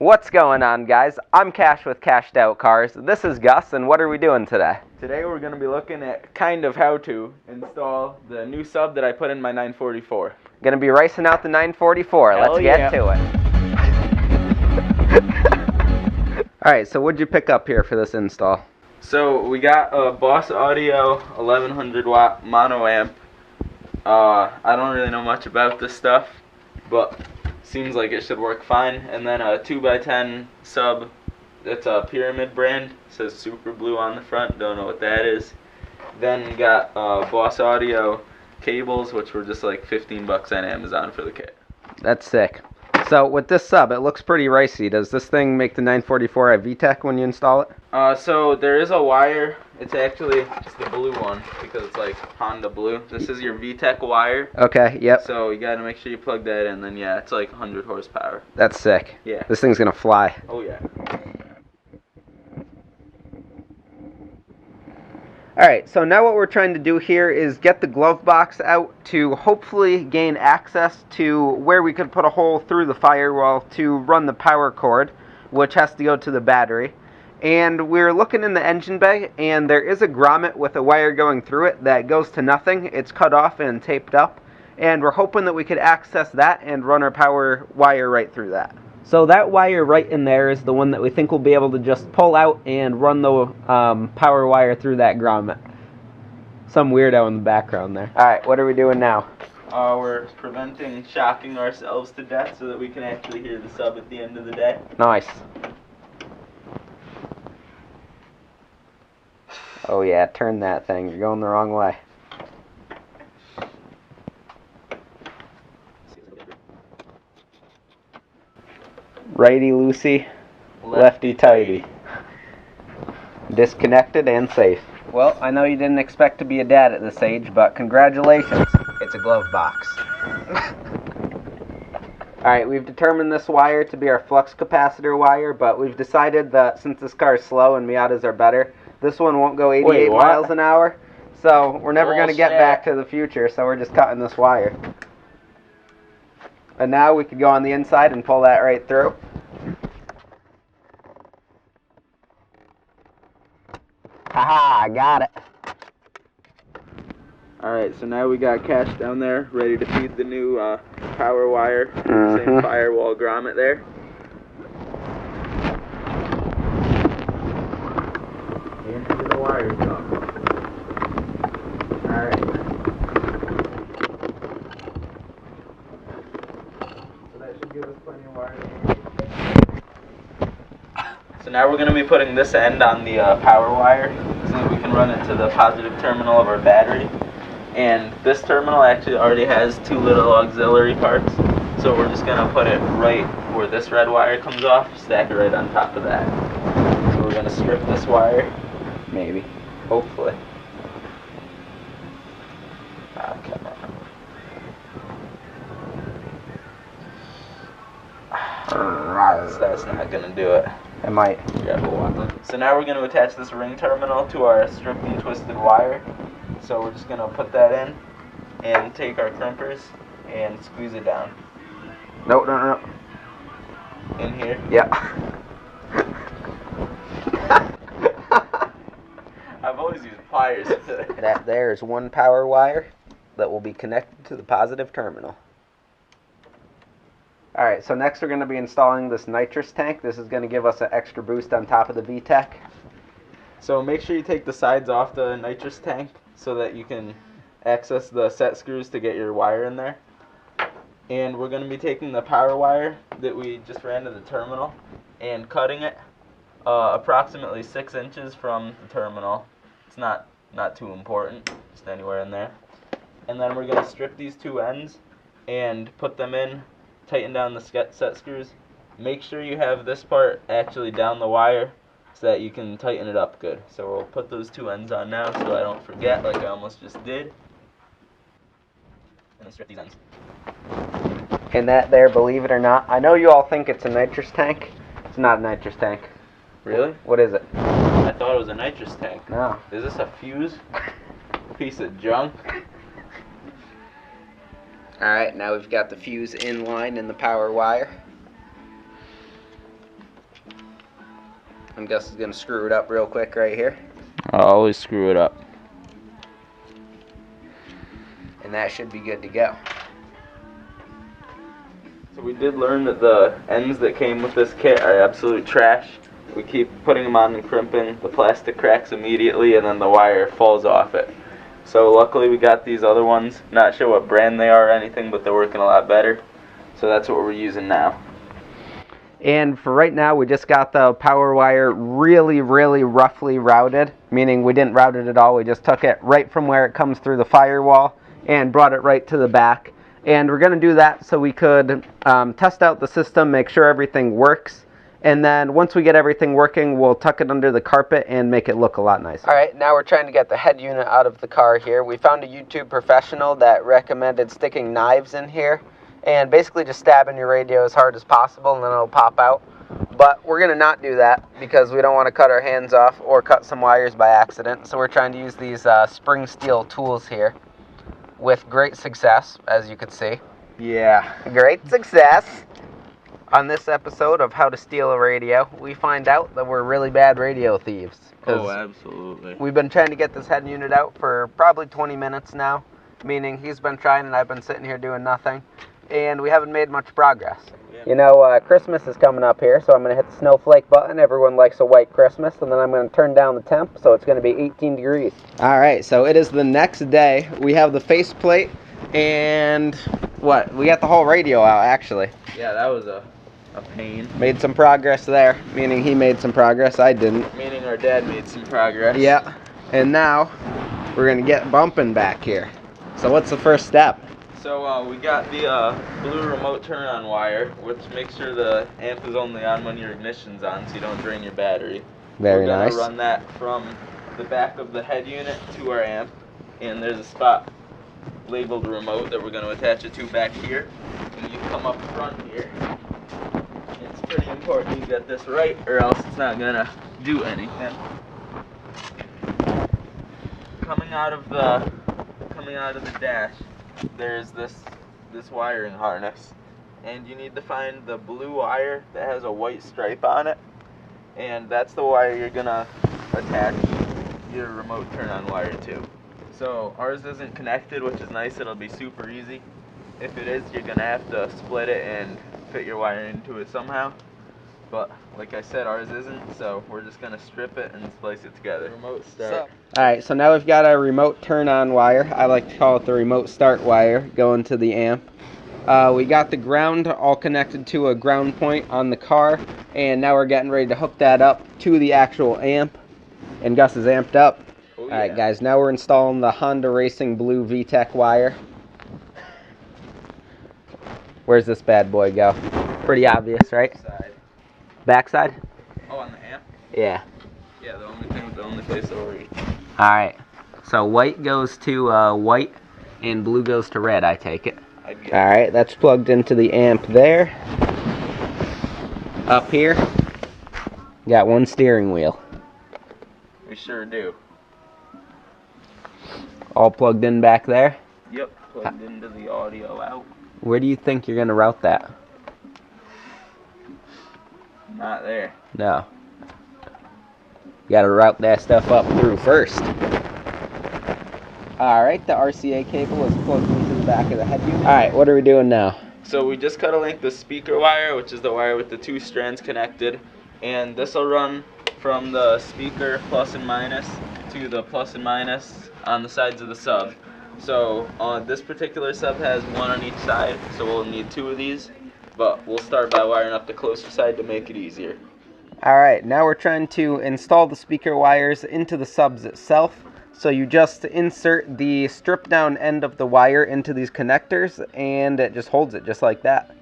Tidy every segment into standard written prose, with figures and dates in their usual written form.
What's going on, guys? I'm Cash with CashedOutCars. This is Gus, and what are we doing today? Today we're going to be looking at kind of how to install the new sub that I put in my 944. Gonna be ricing out the 944. Hell Let's yeah. get to it. Alright, so what'd you pick up here for this install? So we got a Boss Audio 1100 watt mono amp. I don't really know much about this stuff, but seems like it should work fine. And then a 2x10 sub. It's a Pyramid brand. It says Super Blue on the front. Don't know what that is. Then we got Boss Audio Cables, which were just like 15 bucks on Amazon for the kit. That's sick. So with this sub, it looks pretty ricey. Does this thing make the 944 have Vtec when you install it? So there is a wire. It's actually just the blue one because it's like Honda blue. This is your Vtec wire. Okay, yep. So you gotta make sure you plug that in. Then yeah, it's like 100 horsepower. That's sick. Yeah. This thing's gonna fly. Oh yeah. Alright, so now what we're trying to do here is get the glove box out to hopefully gain access to where we could put a hole through the firewall to run the power cord, which has to go to the battery. And we're looking in the engine bay, and there is a grommet with a wire going through it that goes to nothing. It's cut off and taped up, and we're hoping that we could access that and run our power wire right through that. So that wire right in there is the one that we think we'll be able to just pull out and run the power wire through that grommet. Some weirdo in the background there. Alright, what are we doing now? We're preventing shocking ourselves to death so that we can actually hear the sub at the end of the day. Nice. Oh yeah, turn that thing. You're going the wrong way. Righty loosey, lefty tighty. Disconnected and safe. Well, I know you didn't expect to be a dad at this age, but congratulations. It's a glove box. Alright, we've determined this wire to be our flux capacitor wire, but we've decided that since this car is slow and Miatas are better, this one won't go 88 miles an hour, so we're never going to get back to the future, so we're just cutting this wire. And now we could go on the inside and pull that right through. Haha, I got it. Alright, so now we got Cash down there, ready to feed the new power wire. Same firewall grommet there. Into the wire cup. Alright. So that should give us plenty of wire. So now we're going to be putting this end on the power wire so that we can run it to the positive terminal of our battery. And this terminal actually already has two little auxiliary parts, so we're just going to put it right where this red wire comes off, stack it right on top of that. So we're going to strip this wire, maybe, hopefully. Okay. So that's not going to do it. It might. Yeah, so now we're going to attach this ring terminal to our stripped and twisted wire. So we're just going to put that in and take our crimpers and squeeze it down. No. In here? Yeah. I've always used pliers. That there is one power wire that will be connected to the positive terminal. Alright, so next we're going to be installing this nitrous tank. This is going to give us an extra boost on top of the Vtec. So make sure you take the sides off the nitrous tank so that you can access the set screws to get your wire in there. And we're going to be taking the power wire that we just ran to the terminal and cutting it approximately 6 inches from the terminal. It's not too important, just anywhere in there. And then we're going to strip these two ends and put them in, tighten down the set screws. Make sure you have this part actually down the wire so that you can tighten it up good. So we'll put those two ends on now so I don't forget like I almost just did. And then strip these ends. And that there, believe it or not, I know you all think it's a nitrous tank. It's not a nitrous tank. Really? What is it? I thought it was a nitrous tank. No. Is this a fuse? Piece of junk? Alright, now we've got the fuse in line and the power wire. And Gus is going to screw it up real quick right here. I'll always screw it up. And that should be good to go. So we did learn that the ends that came with this kit are absolute trash. We keep putting them on and crimping. The plastic cracks immediately and then the wire falls off it. So luckily we got these other ones. Not sure what brand they are or anything, but they're working a lot better. So that's what we're using now. And for right now, we just got the power wire really, really roughly routed, meaning we didn't route it at all. We just took it right from where it comes through the firewall and brought it right to the back. And we're going to do that so we could test out the system, make sure everything works. And then once we get everything working, we'll tuck it under the carpet and make it look a lot nicer. All right, now we're trying to get the head unit out of the car here. We found a YouTube professional that recommended sticking knives in here and basically just stabbing your radio as hard as possible and then it'll pop out. But we're going to not do that because we don't want to cut our hands off or cut some wires by accident. So we're trying to use these spring steel tools here with great success, as you can see. Yeah. Great success. On this episode of How to Steal a Radio, we find out that we're really bad radio thieves. Oh, absolutely. We've been trying to get this head unit out for probably 20 minutes now, meaning he's been trying and I've been sitting here doing nothing. And we haven't made much progress. Yeah. You know, Christmas is coming up here, so I'm going to hit the snowflake button. Everyone likes a white Christmas. And then I'm going to turn down the temp, so it's going to be 18 degrees. All right, so it is the next day. We have the faceplate, and what? We got the whole radio out, actually. Yeah, that was a pain. Made some progress there, meaning he made some progress. I didn't. Meaning our dad made some progress. Yeah, and now we're going to get bumping back here. So what's the first step? So we got the blue remote turn-on wire, which makes sure the amp is only on when your ignition's on, so you don't drain your battery. Very nice. We're gonna run that from the back of the head unit to our amp, and there's a spot labeled remote that we're going to attach it to back here. And you come up front here. It's pretty important you get this right, or else it's not gonna do anything. Coming out of the dash, there's this wiring harness, and you need to find the blue wire that has a white stripe on it, and that's the wire you're gonna attach your remote turn-on wire to. So ours isn't connected, which is nice. It'll be super easy. If it is, you're gonna have to split it and fit your wire into it somehow. But like I said, ours isn't, so we're just gonna strip it and splice it together. Remote start. Alright, so now we've got our remote turn-on wire. I like to call it the remote start wire, going to the amp. We got the ground all connected to a ground point on the car, and now we're getting ready to hook that up to the actual amp. And Gus is amped up. Oh, yeah. Alright guys, now we're installing the Honda Racing blue Vtec wire. Where's this bad boy go? Pretty obvious, right? Side. Backside? Oh, on the amp? Yeah. Yeah, the only place that will reach. Alright, so white goes to white and blue goes to red, I take it. Alright, that's plugged into the amp there. Up here, got one steering wheel. We sure do. All plugged in back there. Yep, plugged into the audio out. Where do you think you're going to route that? Not there. No. You got to route that stuff up through first. Alright, the RCA cable is plugged into the back of the head unit. Alright, what are we doing now? So we just got to link the speaker wire, which is the wire with the two strands connected. And this will run from the speaker plus and minus to the plus and minus on the sides of the sub. So this particular sub has one on each side, so we'll need two of these. But we'll start by wiring up the closer side to make it easier. Alright, now we're trying to install the speaker wires into the subs itself. So you just insert the stripped down end of the wire into these connectors and it just holds it just like that.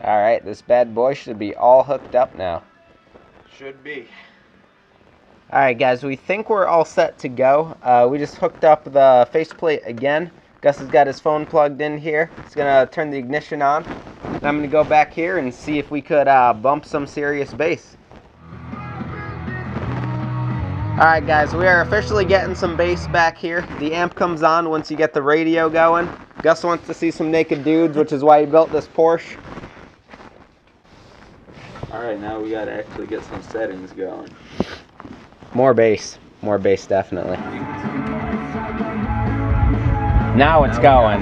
Alright, this bad boy should be all hooked up now. Should be. Alright guys, we think we're all set to go. We just hooked up the faceplate again. Gus has got his phone plugged in here. He's going to turn the ignition on. And I'm going to go back here and see if we could bump some serious bass. Alright guys, we are officially getting some bass back here. The amp comes on once you get the radio going. Gus wants to see some naked dudes, which is why he built this Porsche. Alright, now we gotta actually get some settings going. More bass definitely. Now it's going.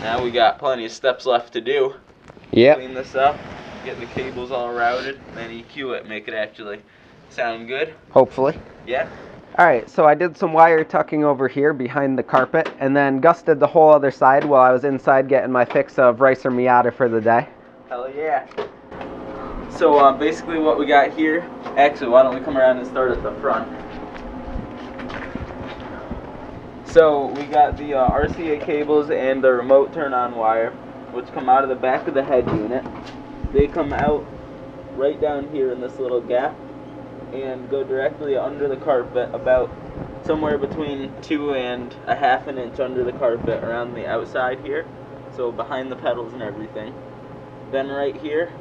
Now we got plenty of steps left to do. Yep. Clean this up, get the cables all routed, then EQ it, make it actually sound good. Hopefully. Yeah. Alright, so I did some wire tucking over here behind the carpet, and then Gus did the whole other side while I was inside getting my fix of Rca Miata for the day. Hell yeah. So basically what we got here, actually why don't we come around and start at the front. So we got the RCA cables and the remote turn-on wire, which come out of the back of the head unit. They come out right down here in this little gap and go directly under the carpet, about somewhere between 2.5 inches under the carpet around the outside here, so behind the pedals and everything. Then right here,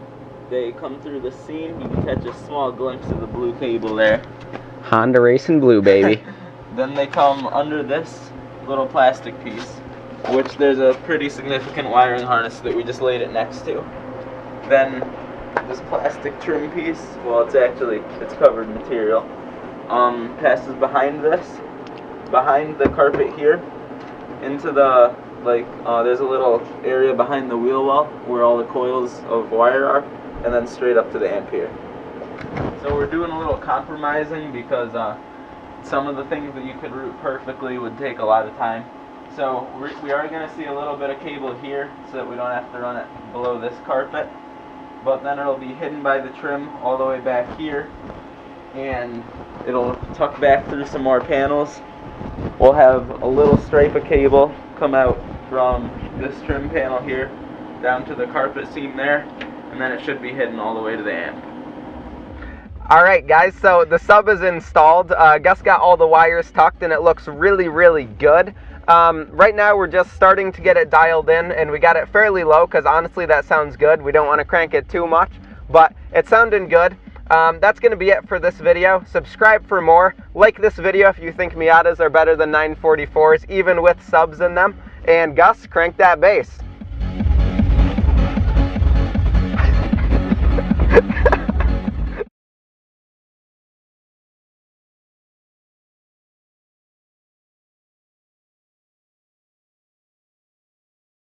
they come through the seam. You can catch a small glimpse of the blue cable there. Honda Racing Blue, baby. Then they come under this little plastic piece, which there's a pretty significant wiring harness that we just laid it next to. Then this plastic trim piece, well, it's covered material, passes behind the carpet here, into the, there's a little area behind the wheel well where all the coils of wire are, and then straight up to the ampere. So we're doing a little compromising because some of the things that you could route perfectly would take a lot of time. So we are going to see a little bit of cable here so that we don't have to run it below this carpet. But then it'll be hidden by the trim all the way back here, and it'll tuck back through some more panels. We'll have a little stripe of cable come out from this trim panel here down to the carpet seam there, and then it should be hidden all the way to the amp. Alright guys, so the sub is installed. Gus got all the wires tucked and it looks really, really good. Right now we're just starting to get it dialed in, and we got it fairly low because honestly that sounds good. We don't want to crank it too much, but it's sounding good. That's going to be it for this video. Subscribe for more. Like this video if you think Miatas are better than 944s, even with subs in them. And Gus, crank that bass.